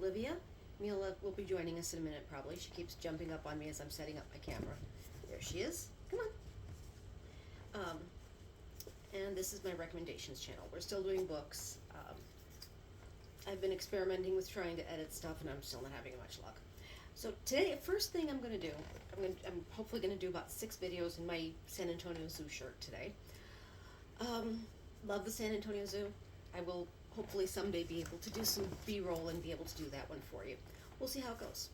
Olivia. Mila will be joining us in a minute probably. She keeps jumping up on me as I'm setting up my camera. There she is. Come on. And this is my recommendations channel. We're still doing books. I've been experimenting with trying to edit stuff, and I'm still not having much luck. So today, first thing I'm going to do, I'm hopefully going to do about 6 videos in my San Antonio Zoo shirt today. Love the San Antonio Zoo. I will hopefully someday be able to do some B-roll and be able to do that one for you. We'll see how it goes.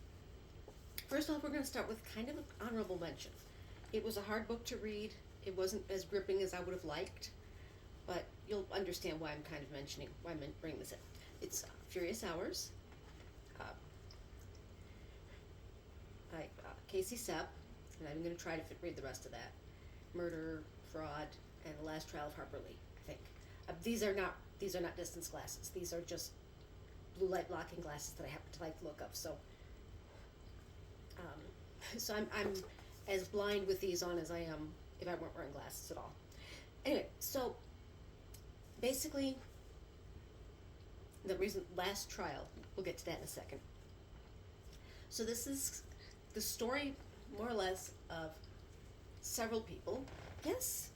First off, we're going to start with kind of an honorable mention. It was a hard book to read. It wasn't as gripping as I would have liked, but you'll understand why I'm kind of mentioning, why I'm bringing this in. It's Furious Hours by Casey Sepp, and I'm going to try to read the rest of that. Murder, Fraud, and The Last Trial of Harper Lee, I think. These are not distance glasses. These are just blue light blocking glasses that I happen to like the look of. So I'm as blind with these on as I am if I weren't wearing glasses at all. Anyway, so basically, the last trial, we'll get to that in a second. So this is the story, more or less, of several people. Yes,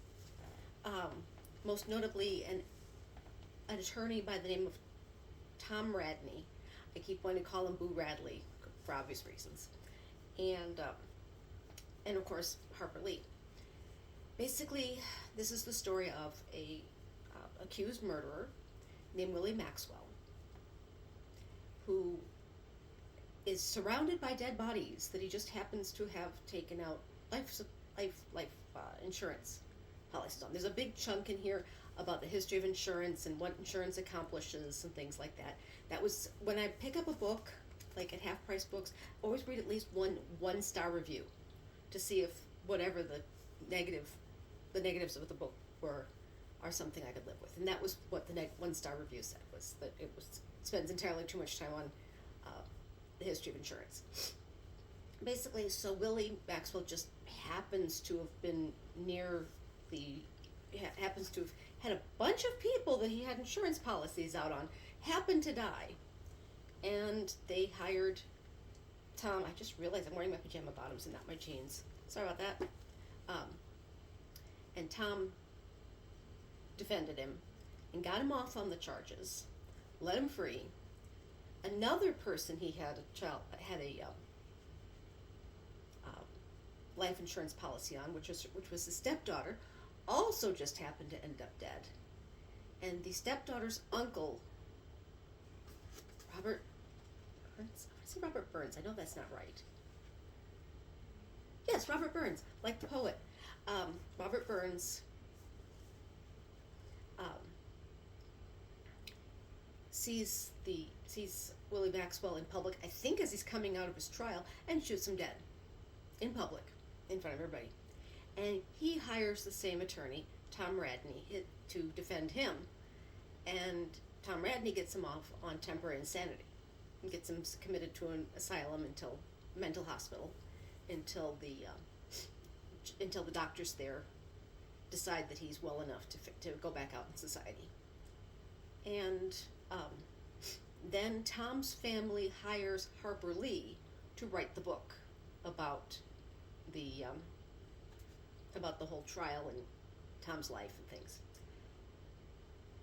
most notably an attorney by the name of Tom Radney. I keep wanting to call him Boo Radley for obvious reasons, and of course Harper Lee. Basically, this is the story of a accused murderer named Willie Maxwell, who is surrounded by dead bodies that he just happens to have taken out life insurance policies on. There's a big chunk in here about the history of insurance and what insurance accomplishes and things like that. That was, when I pick up a book, like at Half Price Books, always read at least one-star review to see if whatever the negatives of the book are something I could live with. And that was what the one-star review said, was that it spends entirely too much time on the history of insurance. Basically, so Willie Maxwell just happens to have been happens to have had a bunch of people that he had insurance policies out on happen to die. And they hired Tom. I just realized I'm wearing my pajama bottoms and not my jeans. Sorry about that. And Tom defended him and got him off on the charges, let him free. Another person he had a life insurance policy on, which was his stepdaughter, also just happened to end up dead. And the stepdaughter's uncle, Robert Burns. I want to say Robert Burns. I know that's not right. Yes, Robert Burns, like the poet. Robert Burns sees Willie Maxwell in public, I think as he's coming out of his trial, and shoots him dead in public, in front of everybody. And he hires the same attorney, Tom Radney, to defend him. And Tom Radney gets him off on temporary insanity and gets him committed to an asylum mental hospital until the doctors there decide that he's well enough to go back out in society. And then Tom's family hires Harper Lee to write the book about the whole trial and Tom's life and things.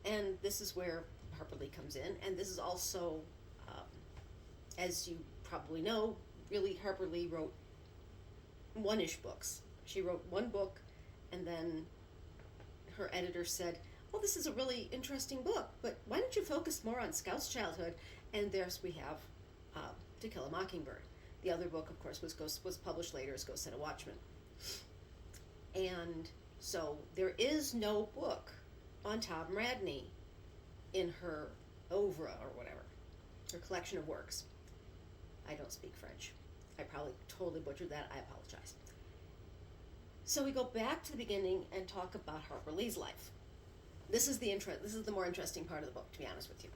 And this is where Harper Lee comes in, and this is also, as you probably know, really Harper Lee wrote one-ish books. She wrote one book, and then her editor said, well, this is a really interesting book, but why don't you focus more on Scout's childhood? And there's we have To Kill a Mockingbird. The other book, of course, was published later as Go Set a Watchman. And so there is no book on Tom Radney in her oeuvre or whatever, her collection of works. I don't speak French. I probably totally butchered that. I apologize. So we go back to the beginning and talk about Harper Lee's life. This is the more interesting part of the book, to be honest with you.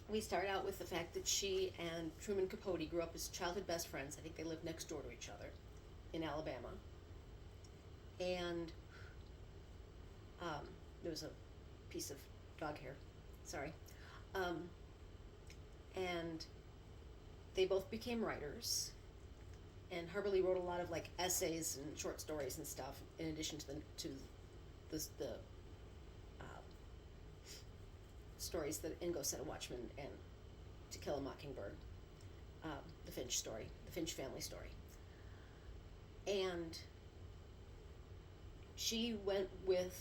We start out with the fact that she and Truman Capote grew up as childhood best friends. I think they lived next door to each other in Alabama. And there was a piece of dog hair. Sorry. And and they both became writers. And Harper Lee wrote a lot of like essays and short stories and stuff, in addition to the stories that Ingo Said a Watchman and To Kill a Mockingbird, the Finch story, the Finch family story. And she went with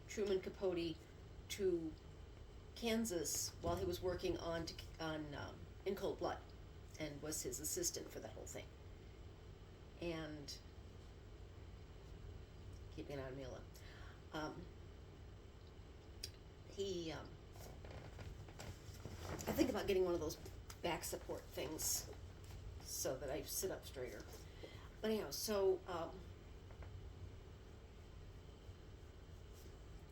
Truman Capote to Kansas while he was working on In Cold Blood, and was his assistant for that whole thing. And keeping an eye on Mila. I think about getting one of those back support things so that I sit up straighter. But anyhow, so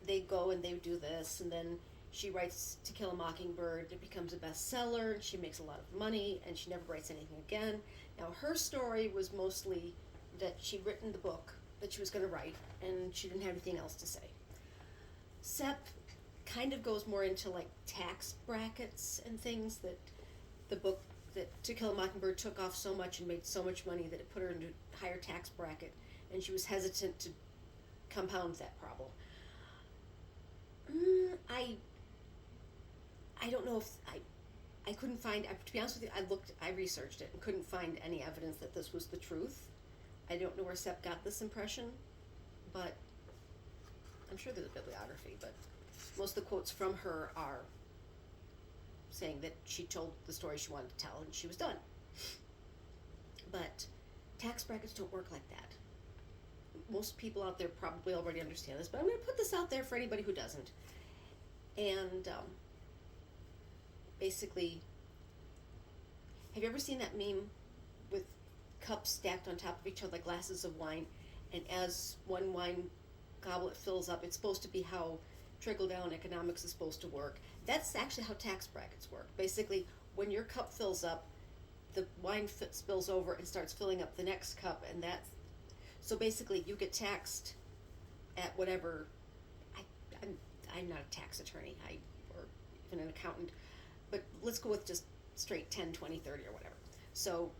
they go and they do this, and then she writes To Kill a Mockingbird. It becomes a bestseller, and she makes a lot of money, and she never writes anything again. Now, her story was mostly that she'd written the book that she was going to write, and she didn't have anything else to say. Sepp kind of goes more into like tax brackets and things, that the book that To Kill a Mockingbird took off so much and made so much money that it put her into a higher tax bracket, and she was hesitant to compound that problem. I don't know if I couldn't find, to be honest with you, I researched it and couldn't find any evidence that this was the truth. I don't know where Sepp got this impression, but I'm sure there's a bibliography, but most of the quotes from her are saying that she told the story she wanted to tell and she was done. But tax brackets don't work like that. Most people out there probably already understand this, but I'm going to put this out there for anybody who doesn't. And basically, have you ever seen that meme with cups stacked on top of each other like glasses of wine, and as one wine goblet fills up, it's supposed to be how trickle-down economics is supposed to work. That's actually how tax brackets work. Basically, when your cup fills up, the wine spills over and starts filling up the next cup, and that's so basically you get taxed at whatever. I'm not a tax attorney, or even an accountant, but let's go with just straight 10, 20, 30 or whatever. So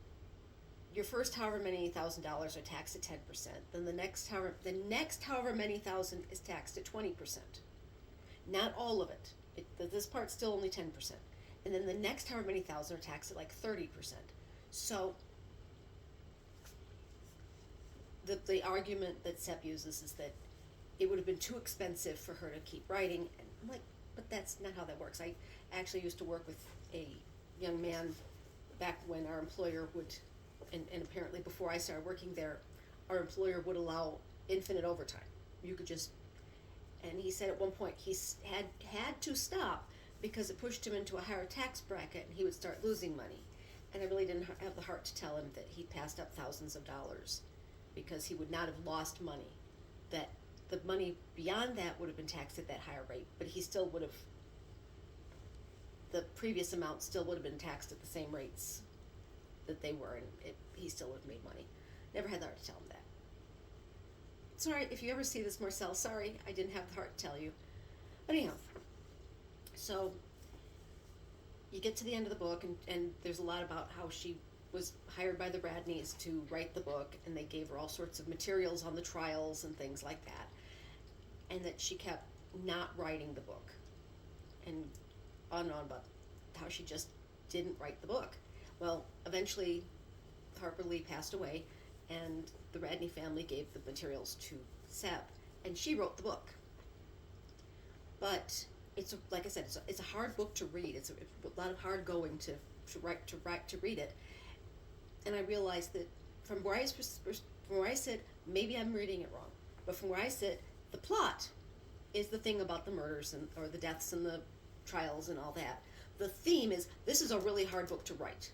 your first however many $1,000 are taxed at 10%. Then the next however many thousand is taxed at 20%. Not all of it. This part's still only 10%. And then the next however many thousand are taxed at like 30%. So the argument that Sepp uses is that it would have been too expensive for her to keep writing. And I'm like, but that's not how that works. I actually used to work with a young man back when our employer would, and apparently before I started working there, our employer would allow infinite overtime. You could just, and he said at one point he had to stop because it pushed him into a higher tax bracket and he would start losing money. And I really didn't have the heart to tell him that he passed up thousands of dollars because he would not have lost money. That the money beyond that would have been taxed at that higher rate, but he still would have, the previous amount still would have been taxed at the same rates that they were, and he still would have made money. Never had the heart to tell him that. Sorry, if you ever see this, Marcel, sorry, I didn't have the heart to tell you. But anyhow, so you get to the end of the book, and there's a lot about how she was hired by the Radneys to write the book, and they gave her all sorts of materials on the trials and things like that, and that she kept not writing the book, and on about how she just didn't write the book. Well, eventually Harper Lee passed away, and the Radney family gave the materials to Sepp, and she wrote the book. But it's like I said, it's a hard book to read. It's a lot of hard going to read it. And I realized that from where I sit, maybe I'm reading it wrong, but from where I sit, the plot is the thing about the murders or the deaths and the trials and all that. The theme is, this is a really hard book to write.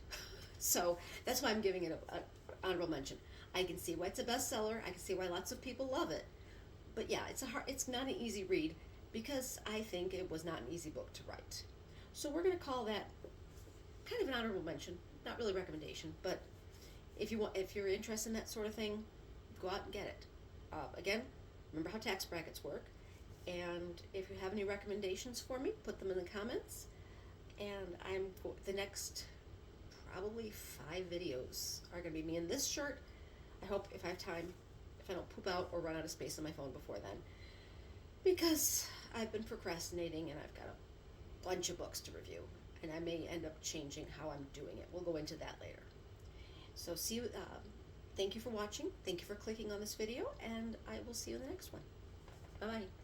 So that's why I'm giving it an honorable mention. I can see why it's a bestseller. I can see why lots of people love it. But yeah, it's not an easy read because I think it was not an easy book to write. So we're going to call that kind of an honorable mention, not really a recommendation, but if you're interested in that sort of thing, go out and get it. Again, remember how tax brackets work, and if you have any recommendations for me, put them in the comments. And the next probably 5 videos are going to be me in this shirt. I hope if I have time, if I don't poop out or run out of space on my phone before then, because I've been procrastinating and I've got a bunch of books to review, and I may end up changing how I'm doing it. We'll go into that later. So see you. Thank you for watching. Thank you for clicking on this video, and I will see you in the next one. Bye-bye.